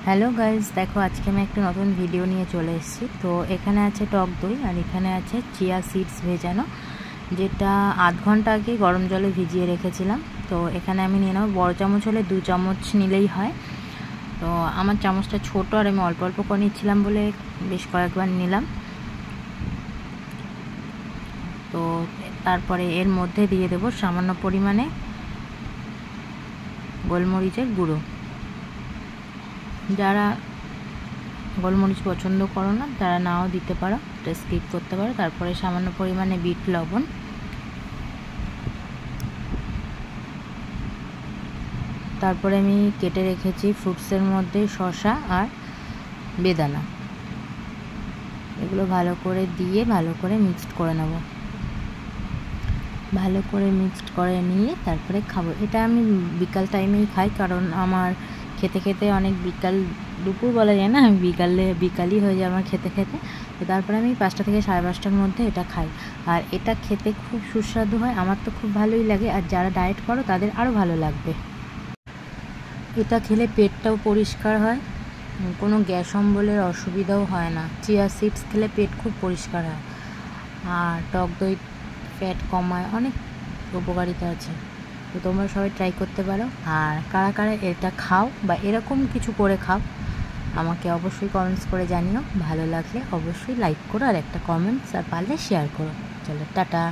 Hello guys, দেখো আজকে আমি একটা নতুন ভিডিও নিয়ে চলে এসেছি। তো এখানে আছে টক দই আর এখানে আছে চিয়া সিডস ভেজানো, যেটা আধ ঘন্টা আগে গরম জলে ভিজিয়ে রেখেছিলাম। তো এখানে আমি নিয়ে নেব, বড় চামচ হলে 2 চামচ নিলেই হয়। তো আমার চামচটা ছোট আর আমি অল্প অল্প করে নিচ্ছিলাম বলে বেশ কয়েকবার নিলাম। তো তারপরে এর মধ্যে দিয়ে দেব সামান্য পরিমাণে গোলমরিচের গুঁড়ো। যারা গোলমরিচ পছন্দ করো না তারা নাও দিতে পারো, এটা স্কিপ করতে পারো। তারপরে সামান্য পরিমাণে বিট লবণ, তারপরে আমি কেটে রেখেছি ফ্রুটসের মধ্যে শসা আর বেদানা, এগুলো ভালো করে দিয়ে ভালো করে মিক্সড করে নেব। ভালো করে মিক্সড করে নিয়ে তারপরে খাবো। এটা আমি বিকাল টাইমেই খাই, কারণ আমার খেতে খেতে অনেক দুপুর বলা যায় না, আমি বিকালই হয়ে যায় আমার খেতে খেতে। তো তারপরে আমি 5টা থেকে 5:30টার মধ্যে এটা খাই। আর এটা খেতে খুব সুস্বাদু হয়, আমার তো খুব ভালোই লাগে, আর যারা ডায়েট করো তাদের আরও ভালো লাগবে। এটা খেলে পেটটাও পরিষ্কার হয়, কোনো গ্যাস অম্বলের অসুবিধাও হয় না। চিয়া সিডস খেলে পেট খুব পরিষ্কার হয়। আর টক দই ফ্যাট কমায়, অনেক উপকারিতা আছে। তো তোমরা সবাই ট্রাই করতে পারো। আর কারা কারা এটা খাও বা এরকম কিছু করে খাও আমাকে অবশ্যই কমেন্টস করে জানিও। ভালো লাগলে অবশ্যই লাইক করো আর একটা কমেন্টস আর পারলে শেয়ার করো। চলো টাটা।